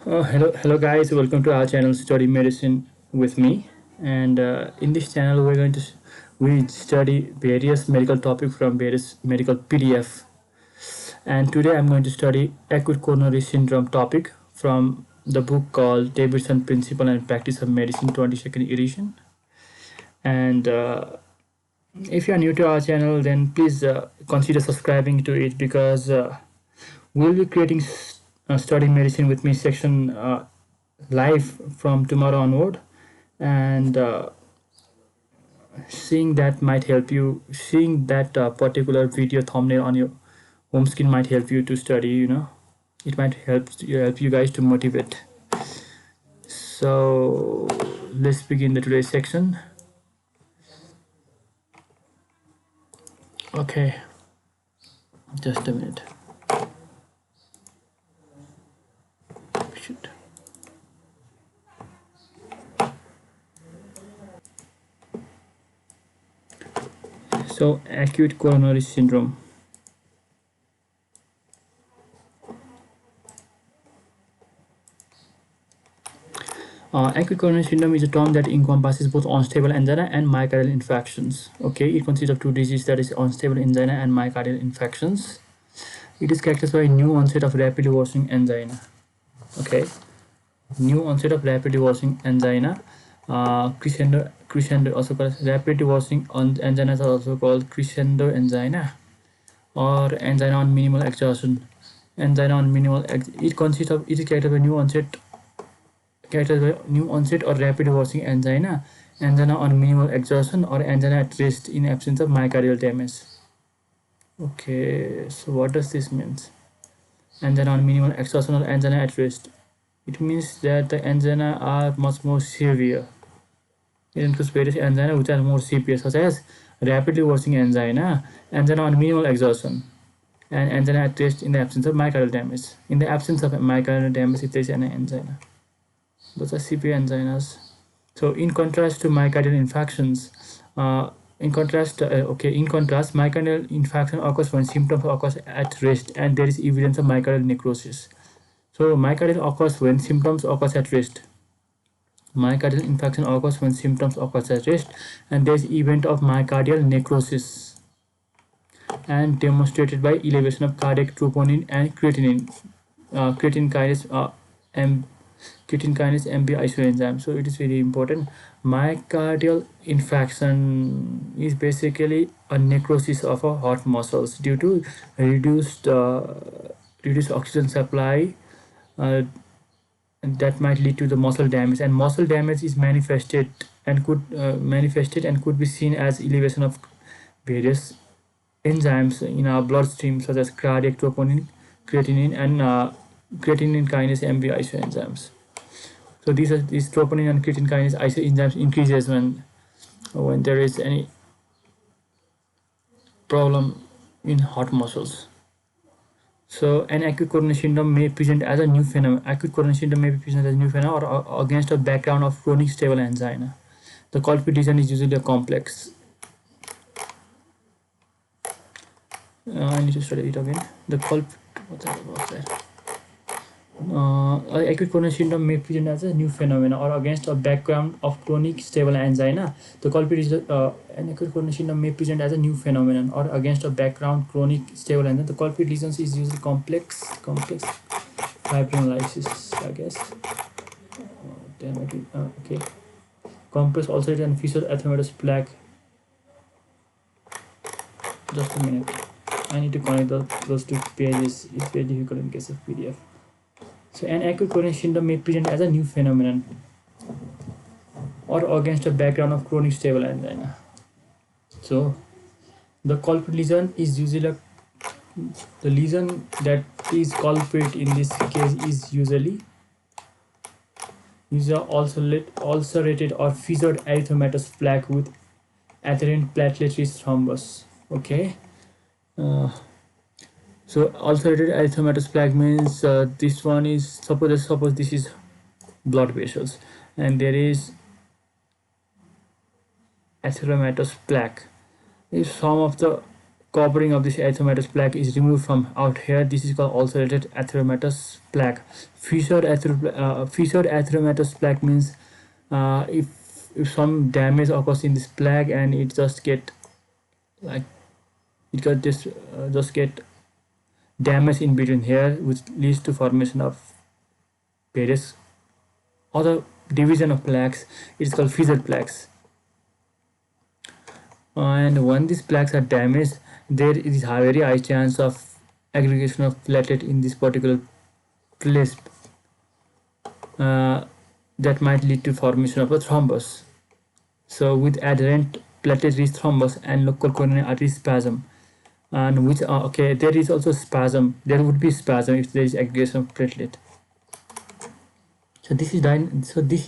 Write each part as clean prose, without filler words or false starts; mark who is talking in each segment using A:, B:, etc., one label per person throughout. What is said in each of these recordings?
A: Hello guys. Welcome to our channel Study Medicine with me. And in this channel, we study various medical topics from various medical PDF. And today I'm going to study acute coronary syndrome topic from the book called Davidson Principle and Practice of Medicine 22nd edition. And if you are new to our channel, then please consider subscribing to it because we'll be creating study medicine with me section live from tomorrow onward, and seeing that particular video thumbnail on your home screen might help you to study. It might help you guys to motivate. So let's begin the today's section. Okay, just a minute. Shoot. So acute coronary syndrome. Acute coronary syndrome is a term that encompasses both unstable angina and myocardial infarctions. Okay, it consists of two diseases, that is unstable angina and myocardial infarctions. It is characterized by new onset of rapidly worsening angina. Okay, new onset of rapidly worsening angina. Crescendo also called rapidly worsening angina is also called crescendo angina or angina on minimal exertion. Angina on minimal it is characterized by new onset or rapid worsening angina, angina on minimal exertion, or angina at rest in absence of myocardial damage. Okay, so what does this mean? Angina on minimal exertion or angina at rest. It means that the angina are much more severe. It includes various angina which are more severe, such as rapidly worsening angina, angina on minimal exertion, and angina at rest in the absence of myocardial damage. In the absence of myocardial damage, if there is an angina. Those are severe anginas. So in contrast to myocardial infarctions, in contrast, myocardial infarction occurs when symptoms occurs at rest and there is evidence of myocardial necrosis. So myocardial occurs when symptoms occurs at rest. Myocardial infarction occurs when symptoms occurs at rest and there is event of myocardial necrosis, and demonstrated by elevation of cardiac troponin and creatinine, creatine kinase MB isoenzyme. So it is very important. Myocardial infarction is basically a necrosis of a heart muscles due to reduced oxygen supply, and that might lead to the muscle damage, and muscle damage is manifested and could be seen as elevation of various enzymes in our bloodstream, such as cardiac troponin, creatinine, and creatine kinase MB isoenzymes. So these troponin and creatine kinase isoenzymes increases when there is any problem in heart muscles. So an acute coronary syndrome may present as a new phenomenon. Acute coronary syndrome may be presented as a new phenomenon or against a background of chronic stable angina. The culprit reason is usually a complex. I need to study it again. The culprit. What's that? Acute coronary syndrome may present as a new phenomenon or against a background of chronic stable angina. The culprit is an acute coronary syndrome may present as a new phenomenon or against a background chronic stable angina. The culprit lesions is usually complex fibrinolysis, I guess. Okay. Compressed ulcerated and fissure erythematous plaque. Just a minute. I need to connect those two pages. It's very difficult in case of PDF. So an acute coronary syndrome may present as a new phenomenon or against a background of chronic stable angina. So the culprit lesion is usually the lesion that is culprit in this case is usually ulcerated or fissured erythematous plaque with adherent platelet-rich thrombus. Okay. So ulcerated erythematous plaque means this one is suppose this is blood vessels and there is erythematous plaque. If some of the covering of this erythematous plaque is removed from out here, this is called ulcerated erythematous plaque. Fissured erythematous plaque means if some damage occurs in this plaque and it just get like it got this just get damage in between here, which leads to formation of various other division of plaques. It's called fissured plaques. And when these plaques are damaged, there is a very high chance of aggregation of platelet in this particular place that might lead to formation of a thrombus. So with adherent platelet-rich thrombus and local coronary artery spasm, and which okay, there is also spasm. There would be spasm if there is aggregation of platelet. So this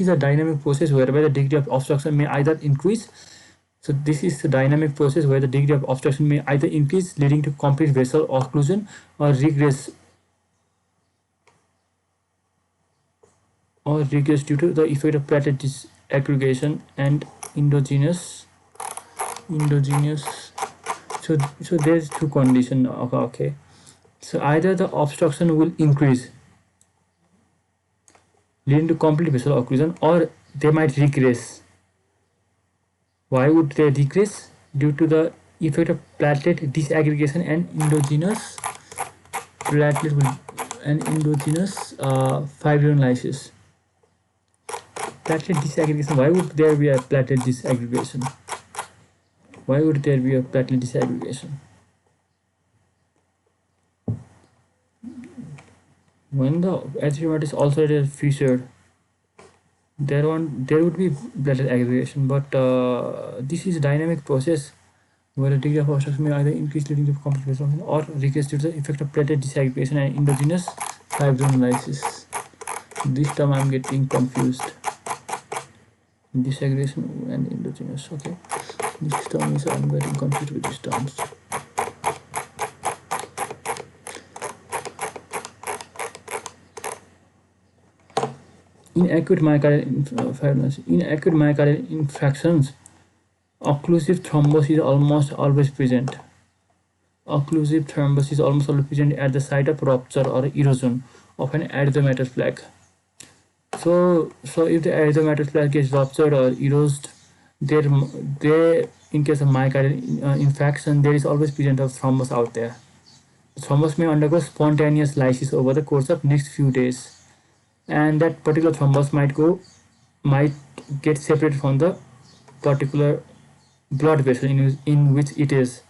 A: is a dynamic process whereby the degree of obstruction may either increase. So this is the dynamic process where the degree of obstruction may either increase, leading to complete vessel occlusion, or regress due to the effect of platelet disaggregation and endogenous. So there's two conditions. Okay. So either the obstruction will increase, leading to complete vessel occlusion, or they might regress. Why would they decrease? Due to the effect of platelet disaggregation and endogenous fibrinolysis. Platelet disaggregation. Why would there be a platelet disaggregation? Why would there be a platelet disaggregation? When the erythema is ulcerated or fissured, there would be platelet aggregation, but this is a dynamic process where the degree of obstruction may either increase, leading to complete vessel occlusion, or regress due to the effect of platelet disaggregation and endogenous fibrinolysis. This term I'm getting confused. Disaggregation and endogenous. Okay, this term is I'm getting confused with these terms. In acute myocardial infarctions, occlusive thrombus is almost always present. Occlusive thrombus is almost always present at the site of rupture or erosion of an erythematous plaque. So if the erythematous plaque gets ruptured or eroded, there in case of myocardial infarction, there is always present of thrombus out there. The thrombus may undergo spontaneous lysis over the course of next few days, and that particular thrombus might get separated from the particular blood vessel in which it is.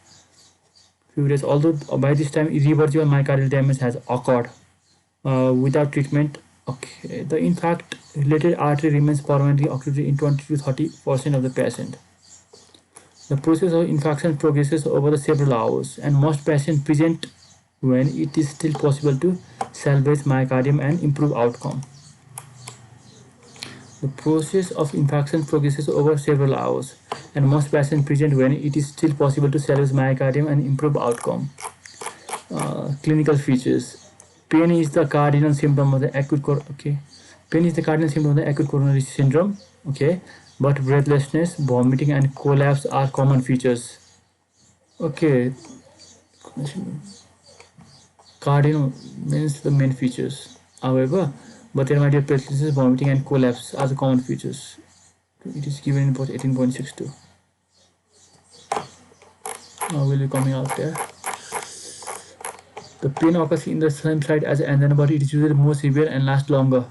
A: Few days, although by this time irreversible myocardial damage has occurred without treatment. Okay, the infarct related artery remains permanently occluded in 20 to 30% of the patient. The process of infarction progresses over the several hours, and most patients present when it is still possible to salvage myocardium and improve outcome. The process of infarction progresses over several hours, and most patients present when it is still possible to salvage myocardium and improve outcome. Clinical features. Pain is the cardinal symptom of the acute coronary syndrome. Okay, but breathlessness, vomiting, and collapse are common features. Okay, cardinal means the main features. However, but there might be breathlessness, vomiting, and collapse are the common features. It is given in about 18.62. Now will be coming out there. The pain occurs in the same site as angina, but it is usually more severe and lasts longer.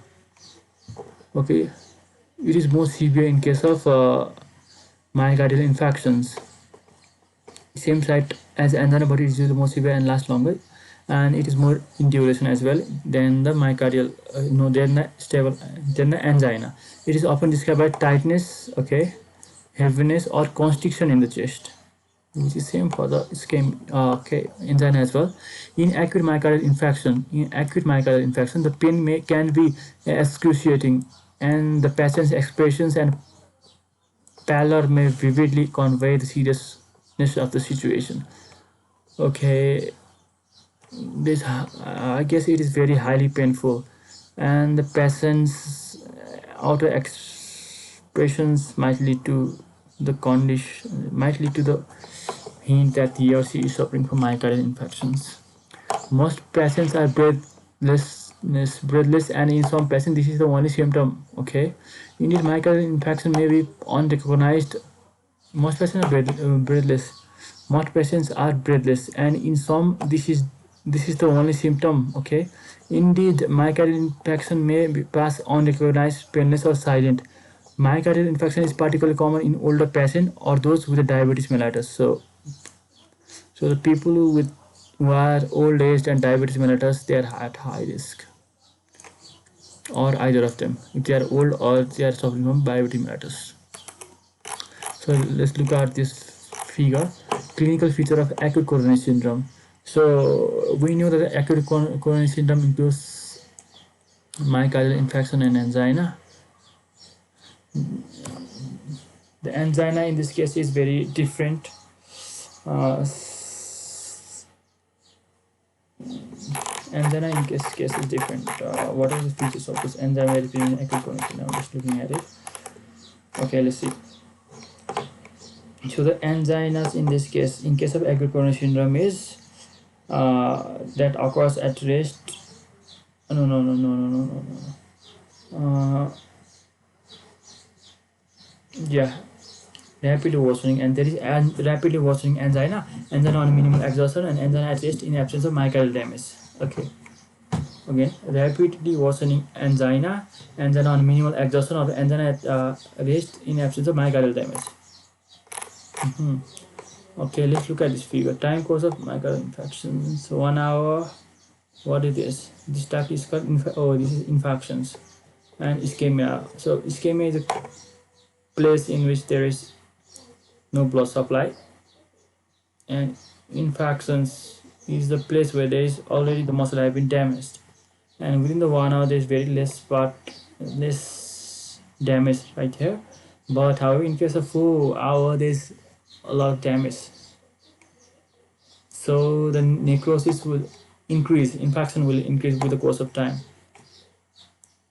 A: Okay, it is more severe in case of myocardial infarctions. Same site as angina, but it is usually more severe and lasts longer, and it is more in duration as well than the myocardial. Than the angina. It is often described by tightness, okay, heaviness, or constriction in the chest, which is same for the angina as well. In acute myocardial infarction, the pain can be excruciating, and the patient's expressions and pallor may vividly convey the seriousness of the situation. Okay, this I guess it is very highly painful, and the patient's outer expressions might lead to the hint that he or she is suffering from myocardial infections. Most patients are breathless, and in some patients, this is the only symptom. Okay, indeed, myocardial infection may be unrecognized. Most patients are breathless. Most patients are breathless, and in some, this is the only symptom. Okay, indeed, myocardial infection may pass unrecognized, painless, or silent. Myocardial infection is particularly common in older patients or those with diabetes mellitus. So the people who are old aged and diabetes mellitus, they are at high risk, or either of them, if they are old or they are suffering from diabetes mellitus. So let's look at this figure. Clinical feature of acute coronary syndrome. So we know that acute coronary syndrome includes myocardial infarction and angina. The angina in this case is very different. Angina in this case is different. What are the features of this angina in acute coronary syndrome? I'm just looking at it. Okay, let's see. So the anginas in this case, in case of acute coronary syndrome, is that occurs at rest. No. Yeah, rapidly worsening, and there is rapidly worsening angina on minimal exhaustion, and angina at rest in absence of myocardial damage. Okay. Again, rapidly worsening angina on minimal exhaustion, or angina at rest in absence of myocardial damage. Okay, let's look at this figure. Time course of myocardial infections, 1 hour. What is this? This type is called this is infections and ischemia. So ischemia is a place in which there is no blood supply, and infections is the place where there is already the muscle have been damaged, and within the 1 hour there is very less damage right here. But however, in case of 4 hour there is a lot of damage, so the necrosis will increase, infection will increase with the course of time.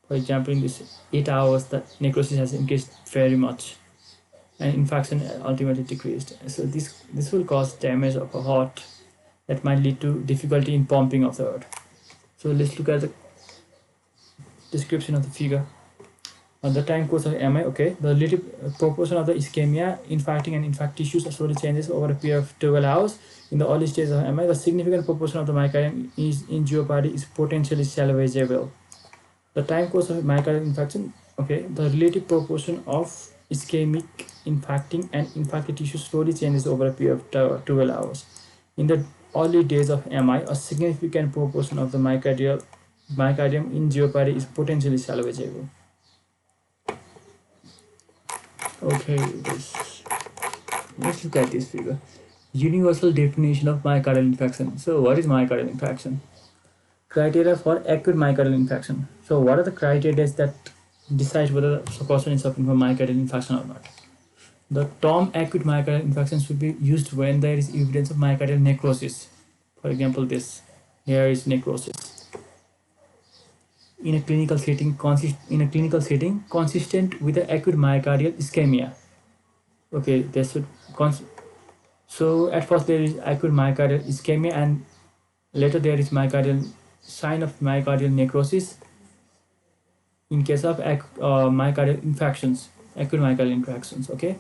A: For example, in this 8 hours, the necrosis has increased very much, and infection ultimately decreased. So this will cause damage of a heart that might lead to difficulty in pumping of the heart. So let's look at the description of the figure. On the time course of MI, okay, the relative proportion of the ischemia, infecting and infarct tissues slowly changes over a period of 12 hours. In the early stages of MI, the significant proportion of the myocardium is in jeopardy is potentially salvageable. The time course of myocardial infarction, okay, the relative proportion of ischemic, infecting and infarcted tissue slowly changes over a period of 12 hours. In the early days of MI, a significant proportion of the myocardium in jeopardy is potentially salvageable. Okay, let's look at this figure. Universal definition of myocardial infarction. So what is myocardial infarction? Criteria for acute myocardial infarction. So what are the criteria that decide whether the person is suffering from myocardial infarction or not? The term acute myocardial infarction should be used when there is evidence of myocardial necrosis. For example, this here is necrosis. In a clinical setting, consistent with the acute myocardial ischemia. Okay, this should so at first there is acute myocardial ischemia, and later there is sign of myocardial necrosis in case of myocardial infections, acute myocardial infections. Okay,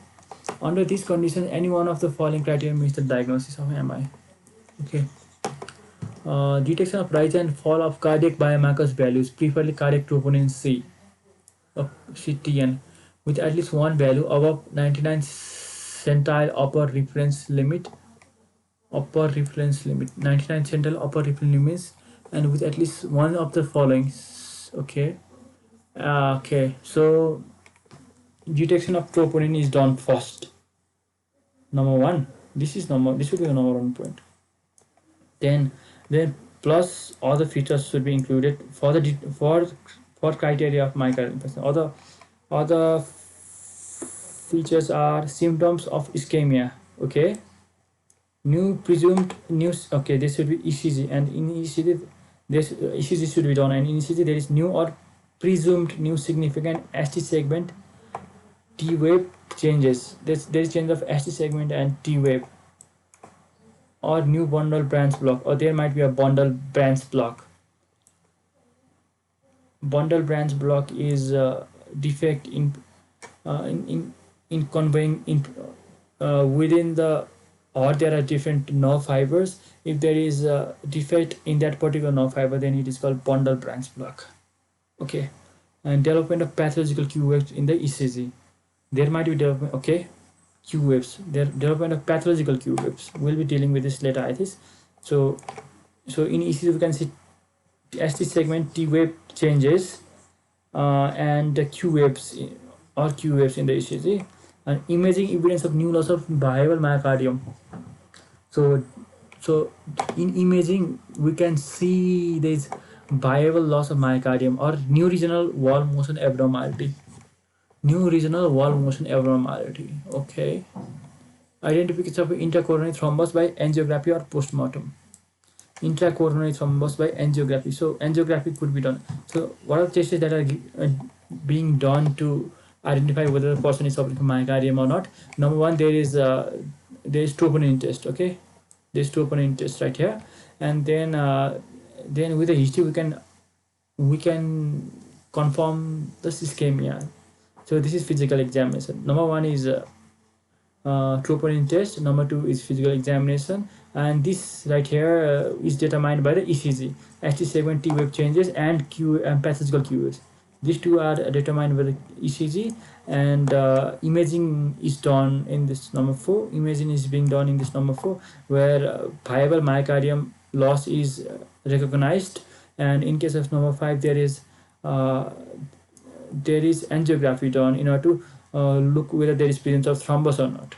A: under these conditions, any one of the following criteria meets the diagnosis of MI. Okay, detection of rise and fall of cardiac biomarkers values, preferably cardiac troponin C of CTN, with at least one value above 99 centile upper reference limit, 99 centile upper reference limits, and with at least one of the following. Okay, so detection of troponin is done first. Number one, this should be the number 1 point. Then plus other features should be included for the for criteria of myocardial infarction. Other features are symptoms of ischemia. Okay, okay, this should be ECG, and in ECG this ECG should be done, and in ECG there is new or presumed new significant ST segment T wave changes. There is change of ST segment and T wave. or new bundle branch block, or there might be a bundle branch block. Bundle branch block is a defect in conveying within the, or there are different nerve fibers. If there is a defect in that particular nerve fiber, then it is called bundle branch block. Okay, and development of pathological Q waves in the ECG. There might be development, okay, Q waves. The development of pathological Q waves. We'll be dealing with this later, I think. So in ECG we can see ST segment T wave changes and the Q waves or Q waves in the ECG, and imaging evidence of new loss of viable myocardium. So in imaging we can see this viable loss of myocardium or new regional wall motion abnormality. New regional wall motion abnormality. Okay. Identification of intracoronary thrombus by angiography or postmortem. Intracoronary thrombus by angiography. So angiography could be done. So what are the tests that are being done to identify whether the person is suffering from myocardium or not? Number one, there is troponin test. Okay, there's troponin test right here, and then with the history we can confirm the ischemia. So this is physical examination. Number one is troponin test. Number two is physical examination, and this right here is determined by the ECG, ST segment T wave changes and Q and pathological Q waves. These two are determined by the ECG, and imaging is done in this number 4. Imaging is being done in this number 4, where viable myocardium loss is recognized, and in case of number 5, there is angiography done in order to look whether there is presence of thrombus or not.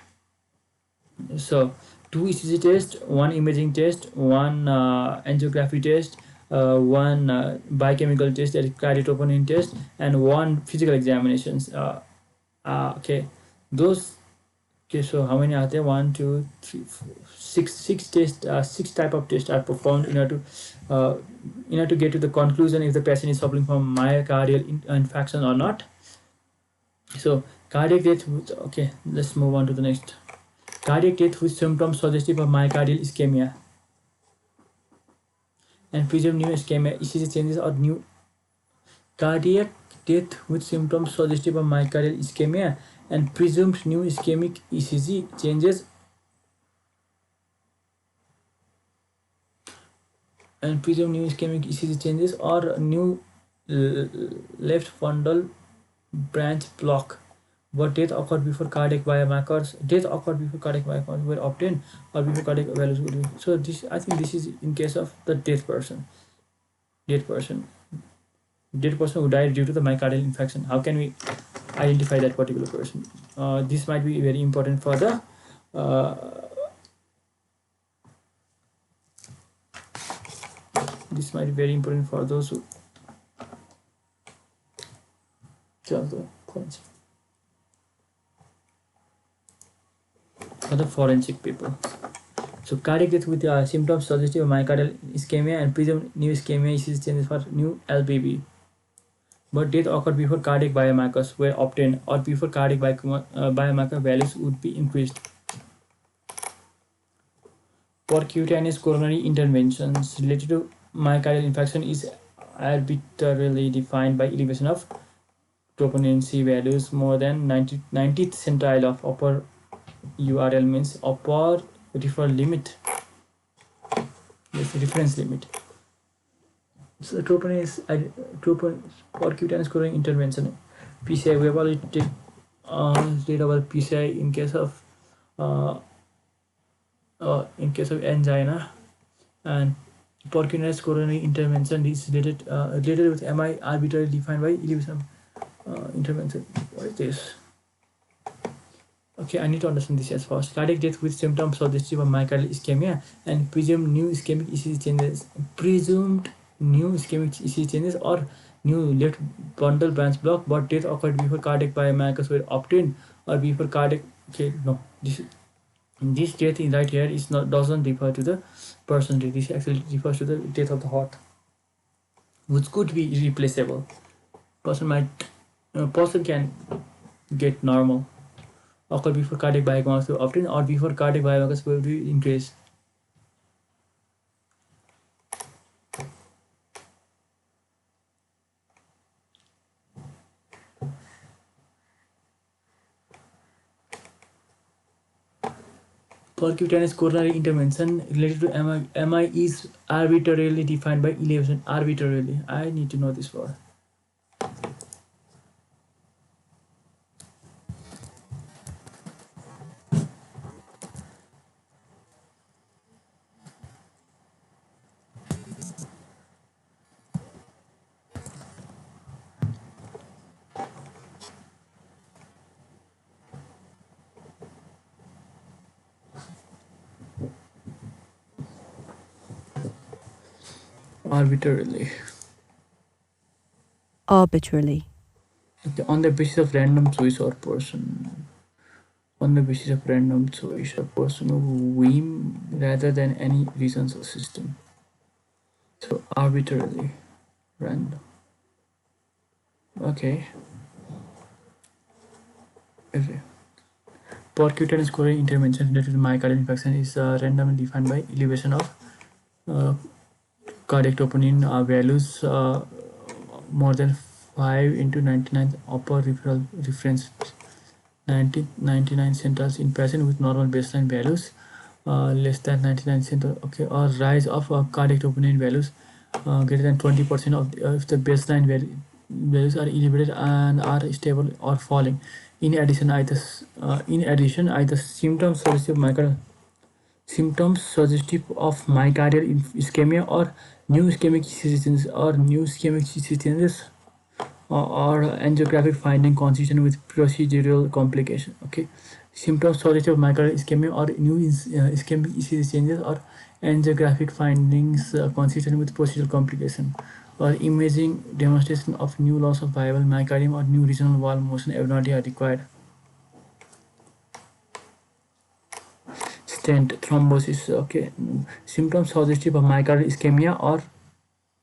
A: So 2 ECG test, 1 imaging test, 1 angiography test, 1 biochemical test, that is cardiotropin test, and 1 physical examinations. Okay, those. Okay, so how many are there? 1, 2, 3, 4, 6 tests. 6 type of tests are performed in order to get to the conclusion if the patient is suffering from myocardial infarction or not. So cardiac death. Okay, let's move on to the next. Cardiac death with symptoms suggestive of myocardial ischemia and presumed new ischemia, ECG changes or new. Cardiac death with symptoms suggestive of myocardial ischemia and presumed new ischemic ECG changes or new left bundle branch block. But death occurred before cardiac biomarkers were obtained or before cardiac values would be. So this, I think this is in case of the dead person who died due to the myocardial infarction. How can we identify that particular person? This might be very important for the those who for the forensic people. So cardiac death with symptoms suggestive of myocardial ischemia and presumed new ischemia ECG changes for new LBB. But death occurred before cardiac biomarkers were obtained or before cardiac biomarker values would be increased. Percutaneous coronary interventions related to myocardial infarction is arbitrarily defined by elevation of troponin C values more than 90th centile of upper URL, means upper reference limit. Yes, reference limit. So troponin is percutaneous coronary intervention. PCI, we have already read about PCI in case of angina, and percutaneous coronary intervention is related with MI arbitrarily defined by elevation intervention. What is this? Okay, I need to understand this as first. Cardiac death with symptoms suggestive of myocardial ischemia and presumed new ischemic ECG changes. Or new left bundle branch block, but death occurred before cardiac biomarkers were obtained or before cardiac. Okay, no, this death in right here doesn't refer to the person. This actually refers to the death of the heart, which could be replaceable. Person can get normal, occur before cardiac biomarkers were obtained or before cardiac biomarkers will be increased. Percutaneous coronary intervention related to MI is arbitrarily defined by elevation. Arbitrarily. I need to know this word. Arbitrarily.
B: Arbitrarily.
A: On the basis of random choice or person. On the basis of random choice or person of whim rather than any reasons or system. So arbitrarily random. Okay. Percutaneous coronary intervention related to myocardial infarction is randomly defined by elevation of cardiac troponin values more than 5 into 99 upper referral reference 99 centals in patient with normal baseline values less than 99 centals, okay, or rise of cardiac troponin values greater than 20% of if the baseline values are elevated and are stable or falling. In addition, either symptoms suggestive of myocardial ischemia or new ischemic ECG changes or angiographic finding consistent with procedural complication. Okay, symptoms suggestive of myocardial ischemia or new ischemic ECG changes or angiographic findings consistent with procedural complication or imaging demonstration of new loss of viable myocardium or new regional wall motion abnormality are required. Stent thrombosis. Okay, symptoms suggestive of myocardial ischemia or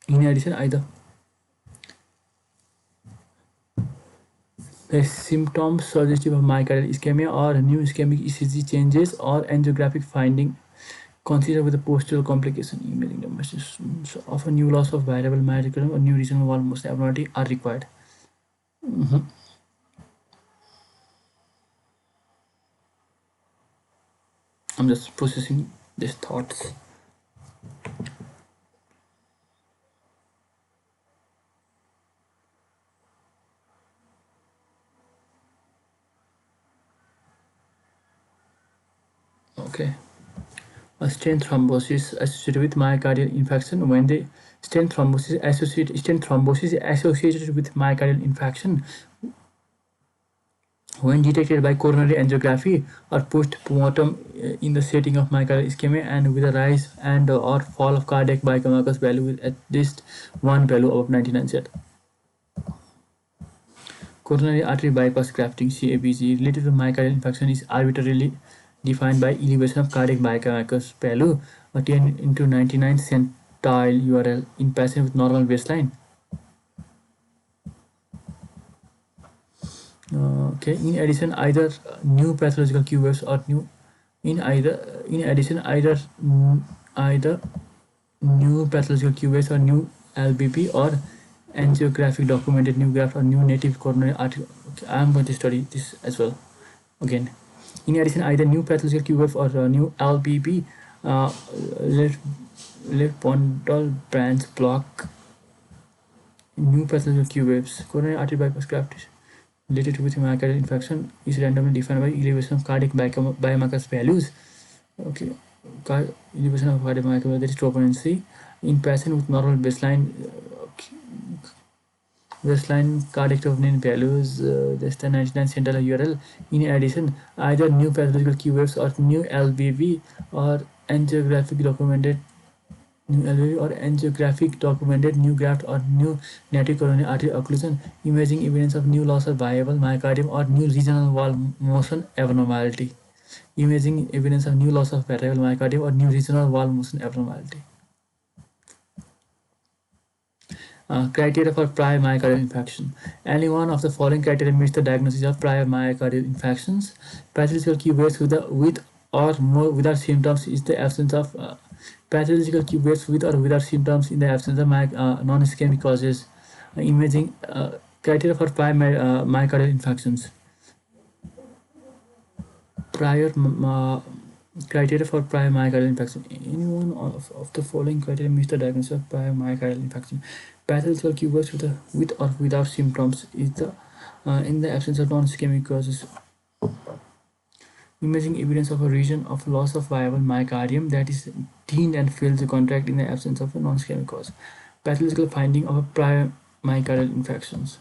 A: in addition either the symptoms suggestive of myocardial ischemia or new ischemic ECG changes or angiographic finding considered with a postural complication. Imaging demonstrations of a new loss of variable myocardium or new regional wall motion abnormality are required. I'm just processing these thoughts. Okay. A stent thrombosis associated with myocardial infarction. When the stent thrombosis associated with myocardial infarction when detected by coronary angiography or post-mortem in the setting of myocardial ischemia and with a rise and or fall of cardiac biomarkers value with at least one value above 99 Z. Coronary artery bypass grafting (CABG) related to myocardial infarction is arbitrarily defined by elevation of cardiac biomarkers value 10 into 99 centile URL in patient with normal baseline. Okay. In addition, either new pathological Q waves or new in addition either new pathological Q waves or new LBP or angiographic documented new graft or new native coronary artery. Okay, I am going to study this as well. Again, in addition, either new pathological Q wave or new LBP left bundle branch block new pathological Q waves coronary artery bypass graft related with myocardial infarction is randomly defined by elevation of cardiac biomarkers values. Okay, elevation of cardiac biomarkers, that is troponin C, in patient with normal baseline cardiac troponin values less than 99 centile URL. In addition, either new pathological Q waves or new LBV or angiographic documented new LVV or angiographic documented new graft or new native coronary artery occlusion, imaging evidence of new loss of viable myocardium or new regional wall motion abnormality. Imaging evidence of new loss of variable myocardium or new regional wall motion abnormality. Criteria for prior myocardial infarction. Any one of the following criteria meets the diagnosis of prior myocardial infarctions. Pathological Q waves with or more without symptoms is the absence of pathological Q waves with or without symptoms in the absence of non-ischemic causes. Imaging criteria for prior myocardial infarctions. Prior Criteria for prior myocardial infarction. Any one of the following criteria meets the diagnosis of prior myocardial infarction. Pathological cures with or without symptoms is the in the absence of non-ischemic causes. Imaging evidence of a region of loss of viable myocardium that is thinning and fails to contract in the absence of a non-ischemic cause. Pathological finding of a prior myocardial infections.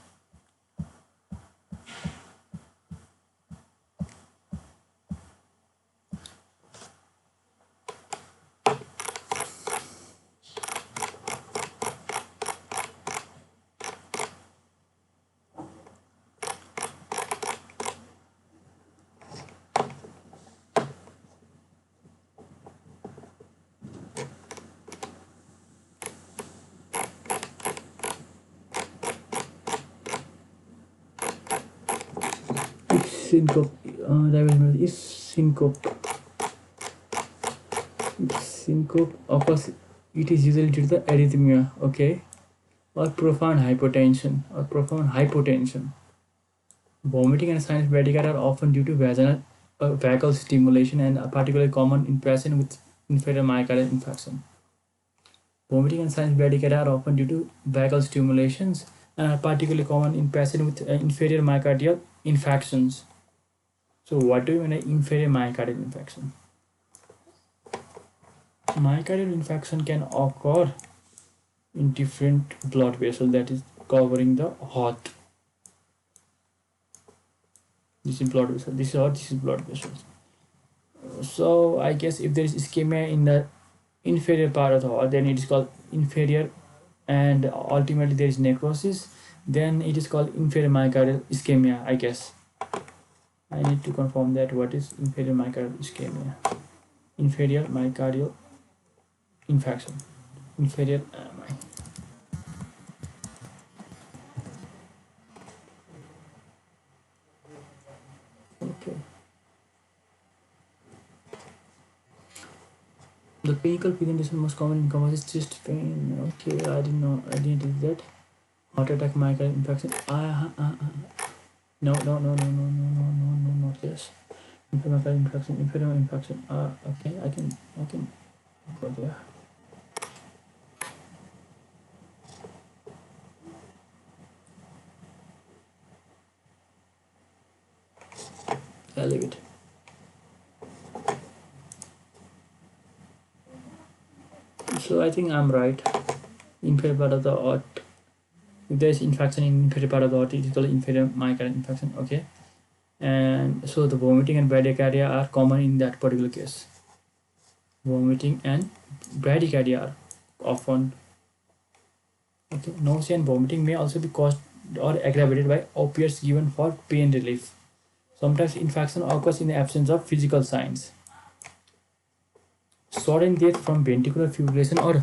A: Syncope. Is syncope. Syncope occurs. It is usually due to the arrhythmia, okay, or profound hypotension. Vomiting and sinus bradycardia are often due to vagal stimulation and are particularly common in patients with inferior myocardial infarction. Vomiting and sinus bradycardia are often due to vagal stimulations and are particularly common in patients with inferior myocardial infarctions. So what do you mean by inferior myocardial infarction? Myocardial infarction can occur in different blood vessels that is covering the heart. This is blood vessel. This is heart. This is blood vessels. So I guess if there is ischemia in the inferior part of the heart, then it is called inferior, and ultimately there is necrosis, then it is called inferior myocardial ischemia, I guess. I need to confirm that what is inferior myocardial ischemia. Inferior myocardial infarction. Inferior okay. The clinical presentation most common encompasses chest pain. Okay, I didn't do that. Heart attack, myocardial infarction. No, not this. Inferior infection. Okay, I can go there. I'll leave it. So I think I'm right. Inferior part of the heart. If there is infection in inferior part of the heart, it is called inferior myocardial infarction. Okay. And so the vomiting and bradycardia are common in that particular case. Vomiting and bradycardia are often okay. Nausea and vomiting may also be caused or aggravated by opiates given for pain relief. Sometimes infection occurs in the absence of physical signs. Sudden death from ventricular fibrillation or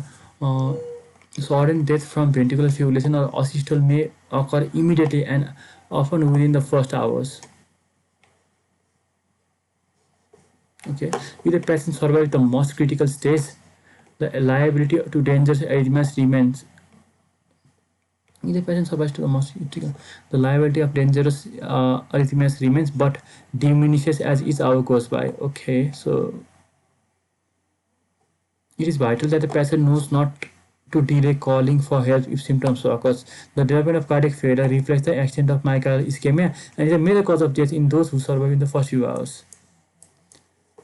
A: asystole may occur immediately and often within the first hours. Okay, if the patient survives the most critical stage, the liability to dangerous arrhythmias remains. If the patient survives to the most critical, the liability of dangerous arrhythmias remains but diminishes as each hour goes by. Okay, so it is vital that the patient knows not to delay calling for help if symptoms occur. The development of cardiac failure reflects the extent of myocardial ischemia and is a major cause of death in those who survive in the first few hours.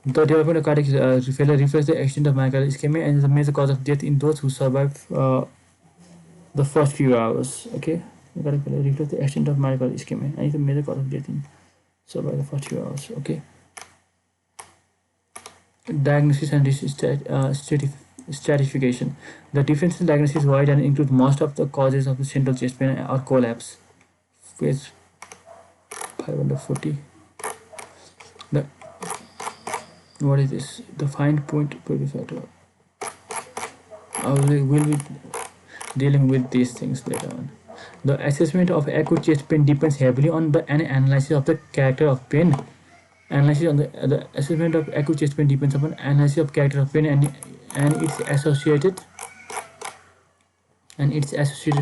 A: The development of cardiac failure reflects the extent of myocardial ischemia and is a major cause of death in those who survive the first few hours. Okay, cardiac failure reflects the extent of myocardial ischemia and is a major cause of death in survive the first few hours. Okay. Diagnosis and stratification. The differential diagnosis is wide and includes most of the causes of the central chest pain or collapse. Page 540. What is this? The find point factor. We'll be dealing with these things later on. The assessment of acute chest pain depends heavily on an analysis of the character of pain. Analysis on the assessment of acute chest pain depends upon analysis of character of pain and its associated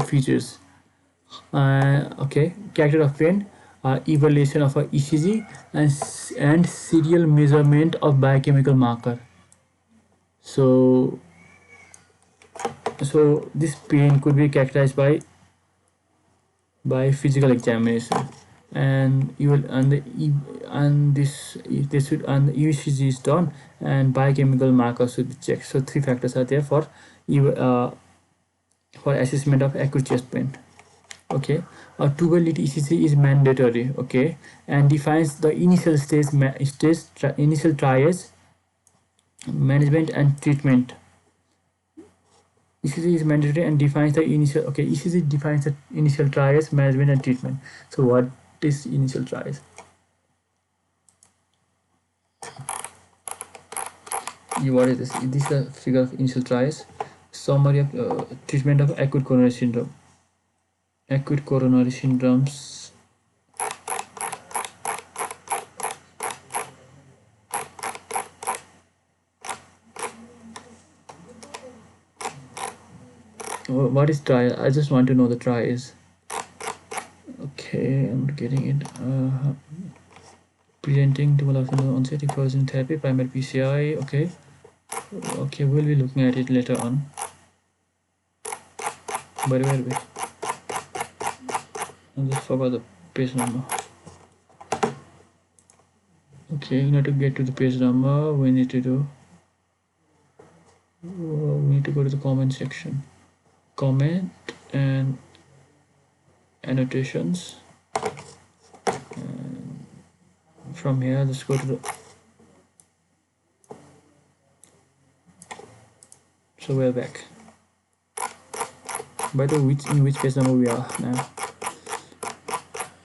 A: features. Okay, character of pain. evaluation of a ECG, and serial measurement of biochemical marker. So this pain could be characterized by physical examination, and you will and this should and ECG is done, and biochemical markers should be checked. So 3 factors are there for assessment of acute chest pain. Okay, a 12-lead ECG is mandatory. Okay, and defines the initial initial triage, management and treatment. ECG is mandatory and defines the initial. Okay, ECG defines the initial triage, management and treatment. So what is initial triage? What is this? This is a figure of initial triage. Summary of treatment of acute coronary syndrome. Acute coronary syndromes. What is triage? I just want to know the triage. Okay, I'm getting it. Presenting development onset reversion therapy, primary PCI. Okay, we'll be looking at it later on. Where were we? I just forgot the page number. Okay, in order to get to the page number, we need to go to the comment section, comment and annotations, and from here let's go to the. So we're back. By the way, in which page number we are now?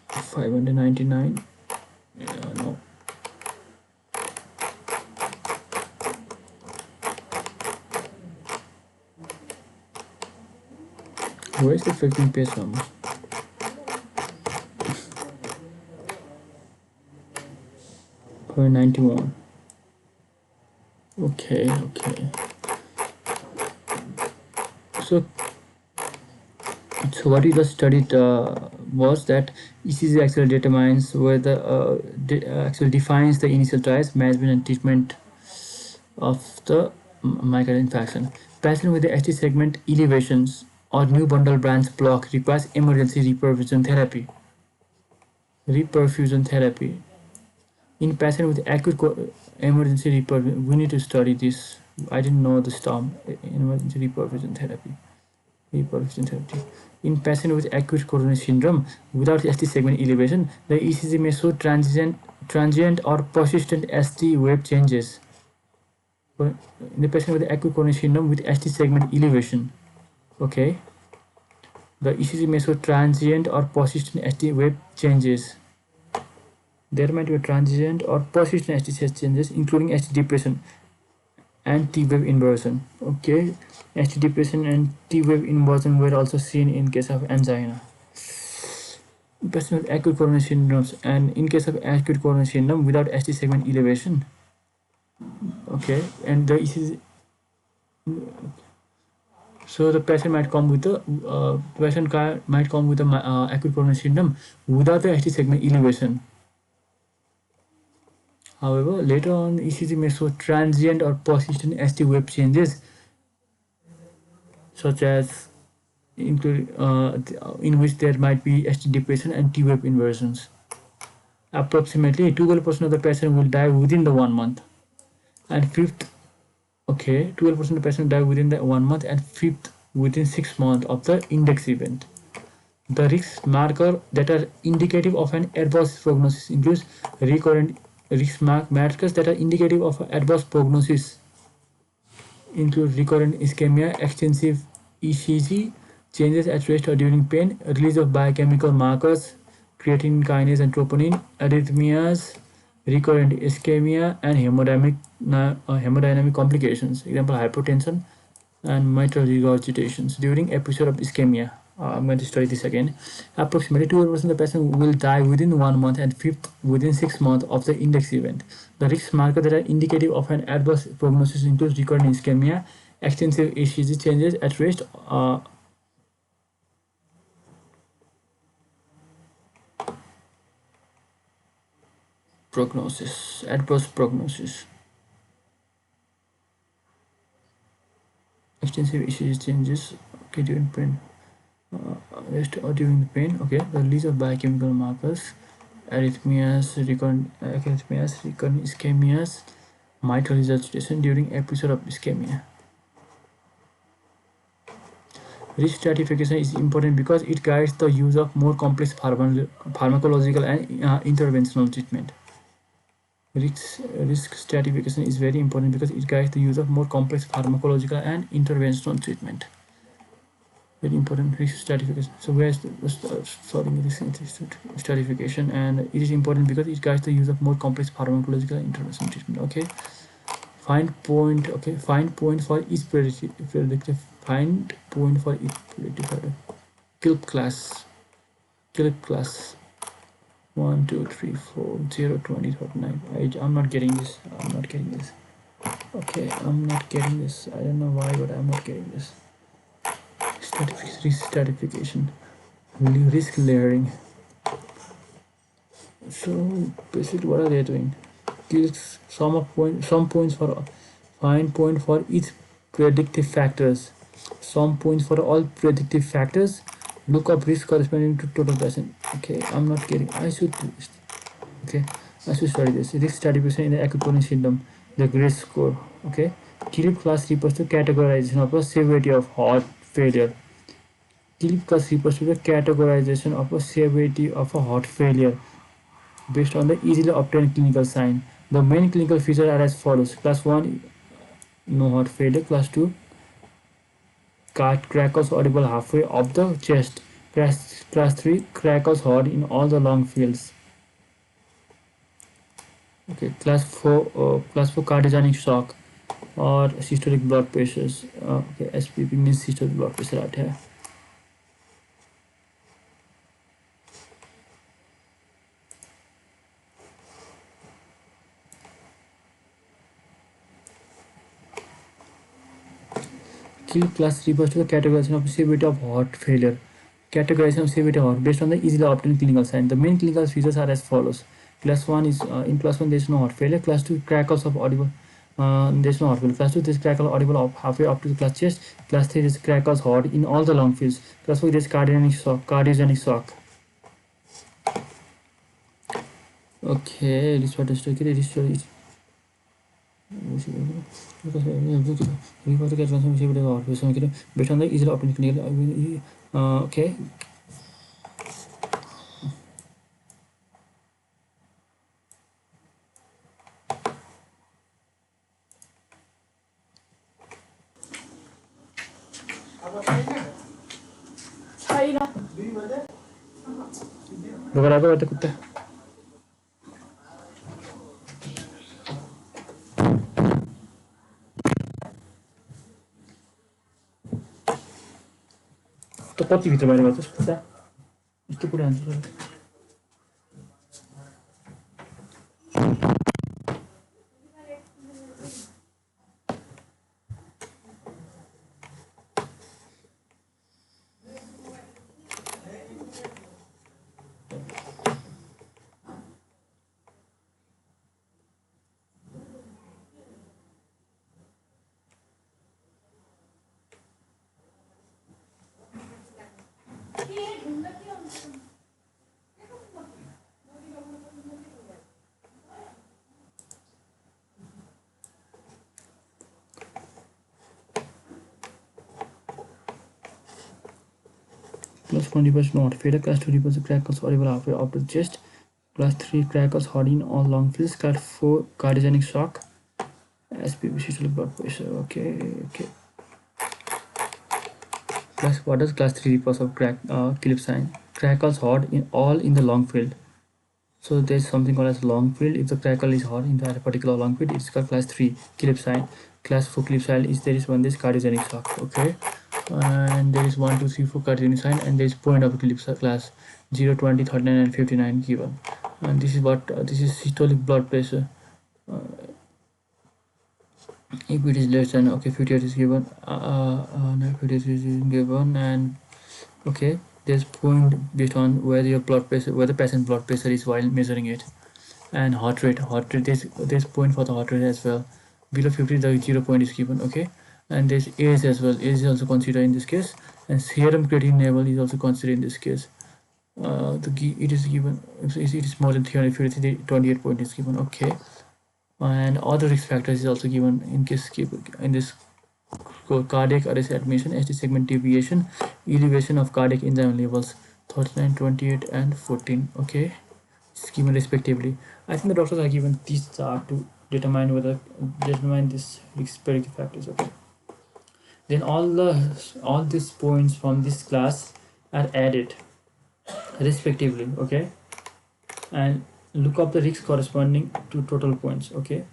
A: 599. Yeah, no. Where is the 15 page number? For 91. Okay. So what we just studied was that ECG actually determines whether actually defines the initial triage, management and treatment of the myocardial infarction. Patient with the ST segment elevations or new bundle branch block requires emergency reperfusion therapy. In patient with acute emergency reperfusion, we need to study this. I didn't know this term, emergency reperfusion therapy. In patient with acute coronary syndrome without ST segment elevation, the ECG may show transient or persistent ST wave changes. In the patient with acute coronary syndrome with ST segment elevation, okay, the ECG may show transient or persistent ST wave changes. There might be transient or persistent ST changes, including ST depression and T-wave inversion. Okay, ST depression and T-wave inversion were also seen in case of angina. Patient with acute coronary syndromes, and in case of acute coronary syndrome without ST segment elevation. Okay, and the ECG. So the patient might come with the acute coronary syndrome without the ST segment elevation. However, later on, ECG may show transient or persistent ST wave changes, such as in which there might be ST depression and T wave inversions. Approximately 12% of the patient will die within the 1 month, and 12% of the patient die within the 1 month, and within 6 months of the index event. The risk marker that are indicative of an adverse prognosis includes recurrent risk markers that are indicative of adverse prognosis include recurrent ischemia, extensive ECG, changes at rest or during pain, release of biochemical markers, creatine kinase and troponin, arrhythmias, recurrent ischemia, and hemodynamic complications, example hypertension and mitral regurgitations during episode of ischemia. I'm going to study this again. Approximately 2% of the patient will die within 1 month, and within 6 months of the index event. The risk markers that are indicative of an adverse prognosis include recurrent ischemia, extensive ECG, changes at rest, Prognosis, adverse prognosis. Extensive ECG changes, okay, during pain, rest or during the pain, okay, the release of biochemical markers, arrhythmias, recurrent ischemias, mitral resuscitation during episode of ischemia. Risk stratification is important because it guides the use of more complex pharmacological and interventional treatment. Risk stratification is very important because it guides the use of more complex pharmacological and interventional treatment. Very important, risk stratification. So where is solving risk stratification, and it is important because it guides the use of more complex pharmacological and interventional treatment. Okay. Find point. Okay. Find point for each predictive. Find point for each predictive. Kilp class. 1, 2, 3, 4, 0, 20, 39. I'm not getting this. Okay, I'm not getting this. I don't know why, but I'm not getting this. Risk stratification. Risk layering. So basically, what are they doing? Gives some points for find point for each predictive factors. Some points for all predictive factors. Look up risk corresponding to total patient. Okay, I'm not getting. I should do this. Okay, I should study this. Risk stratification in the acute coronary syndrome. The GRACE score. Okay, Kilip class refers to categorization of a severity of heart failure. Kilip class refers to the categorization of a severity of a heart failure based on the easily obtained clinical sign. The main clinical features are as follows. Class 1, no heart failure. Class 2, crackles audible halfway up the chest. Class 3, crackles heard in all the lung fields. Okay, class 4 cardiogenic shock or systolic blood pressures. Okay, SPP means systolic blood pressure out here. Kilip class refers to the categorization of severity of heart failure. Categorization of severity of heart based on the easily obtained clinical sign. The main clinical features are as follows. Class 1 is in class 1 there is no heart failure. Class 2, crackles of audible. There is no heart failure. Class 2, there is crackle audible of halfway up to the class chest. Class 3 is crackles heard in all the lung fields. Class 4 is cardiogenic shock. Okay, this what is taken. This is based on the easily obtained clinical. Okay. Beberapa kata kuta. To koti भित्र बाहिर गर्छ कुता यस्तो कुरा हुन्छ Class 1 refers to heart failure. Class 2 refers to crackles audible halfway up to the chest. Class 3, crackles heard in all lung fields. Class 4, cardiogenic shock. SPP, systolic blood pressure. Okay. What does class 3 refers of Kilip sign? Crackles heard in the lung field. So there's something called as lung field. If the crackle is heard in that particular lung field, it's called class 3 Kilip sign. Class 4 Kilip sign is there is one this cardiogenic shock. Okay. And there is 1, 2, 3, 4 cardiogenic sign, and there is point of Kilip class 0, 20, 39, and 59 given. And this is what this is systolic blood pressure. If it is less than 50 is given, no, 50 is given, and there's point based on where your blood pressure, where the patient blood pressure is while measuring it. And heart rate, there's point for the heart rate as well. Below 50 the 0 point is given. Okay, and there's age as well. Age is also considered in this case, and serum creatinine level is also considered in this case. It is given, it is more than 350, the 28 point is given. Okay, and other risk factors is also given in case in this cardiac arrest admission, ST segment deviation, elevation of cardiac enzyme levels 39, 28 and 14. Okay, it's given respectively. I think the doctors are given this chart to determine this risk predictive factors. Okay, then all these points from this class are added respectively. Okay, and look up the risk corresponding to total points. Okay,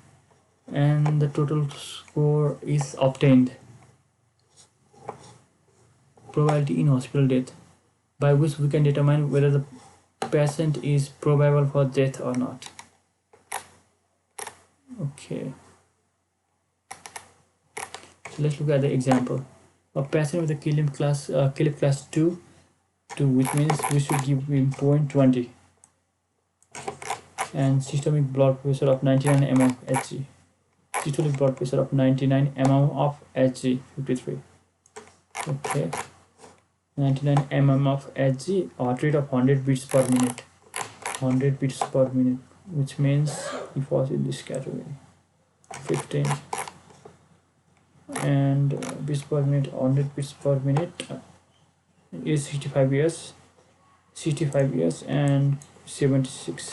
A: and the total score is obtained. Probability in hospital death, by which we can determine whether the patient is probable for death or not. Okay, so let's look at the example. A patient with a KLIP class 2, which means we should give him 0.20, and systemic blood pressure of 99 mm Hg. Systolic blood pressure of 99 mm of Hg, 53. Okay, 99 mm of Hg, heart rate of 100 beats per minute. 100 beats per minute, which means he falls in this category. 15 and beats per minute, 100 beats per minute, is 65 years, 65 years and 76.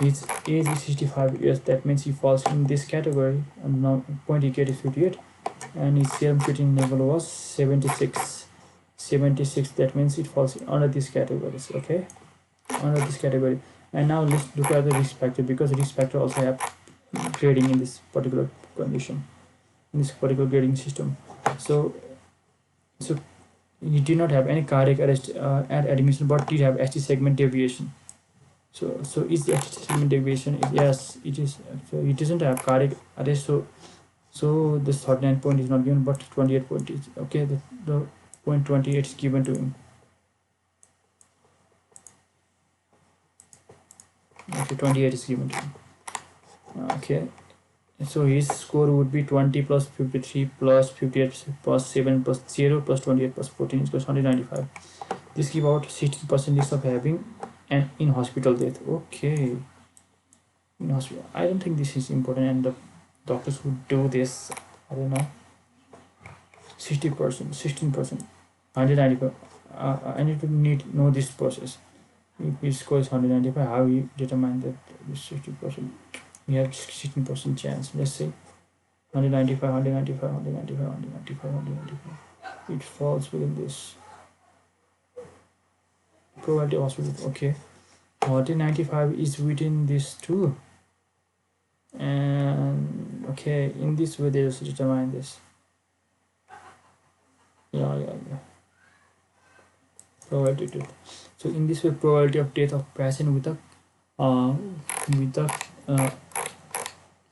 A: His age is 65 years, that means he falls in this category. And now point he get is 58, and his serum creatinine level was 76. 76, that means it falls under these categories. Okay, under this category. And now let's look at the risk factor, because risk factor also have grading in this particular condition, in this particular grading system. So you did not have any cardiac arrest at admission, but did have ST segment deviation. So is the ST segment deviation? Yes, it is. So it doesn't have cardiac arrest. So this 39 point is not given, but 28 point is okay. The point 28 is given to him. Okay, 28 is given to him. Okay, so his score would be 20 plus 53 plus 58 plus 7 plus 0 plus 28 plus 14 is 195. This gives out 16% of having an in hospital death. Okay, in hospital, I don't think this is important, and the doctors would do this. I don't know, 60%, 16%, 195. I need to know this process. If his score is 195, how you determine that this 60%? We have 16% chance. Let's say 195, 195, 195, 195, 195. It falls within this probability of hospital. Okay, 195 is within this too. And okay, in this way they also determine this. Yeah. Probability. So in this way, probability of death of patient with a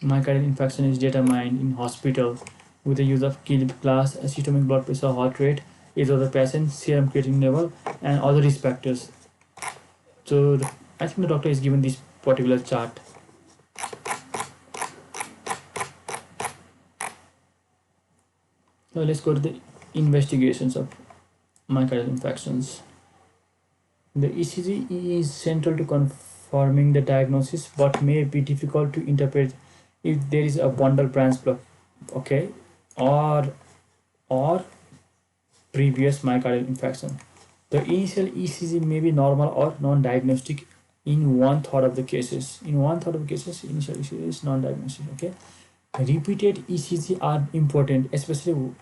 A: myocardial infarction is determined in hospital with the use of KLIP class, systemic blood pressure, heart rate, age of the patient, serum creatinine level, and other risk factors. So I think the doctor is given this particular chart. Now let's go to the investigations of myocardial infarctions. The ECG is central to confirming the diagnosis, but may be difficult to interpret if there is a bundle branch block, okay, or previous myocardial infarction. The initial ECG may be normal or non-diagnostic in 1/3 of the cases. In 1/3 of the cases, initial ECG is non-diagnostic. Okay, repeated ECG are important, especially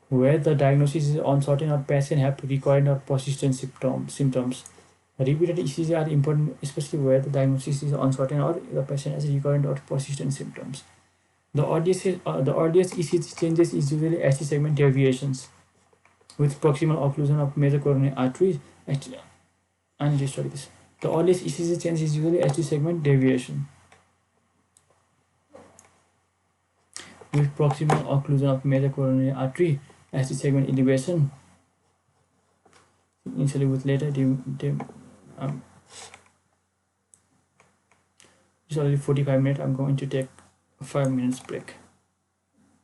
A: where the diagnosis is uncertain or patient have recurrent or persistent symptoms. Repeated ECG are important, especially where the diagnosis is uncertain or the patient has recurrent or persistent symptoms. The earliest ECG changes is usually ST segment deviations with proximal occlusion of major coronary arteries. I need to study this. The earliest ECG change is usually ST segment deviation with proximal occlusion of major coronary artery, ST segment elevation, initially with later It's already 45 minutes. I'm going to take a 5 minutes break.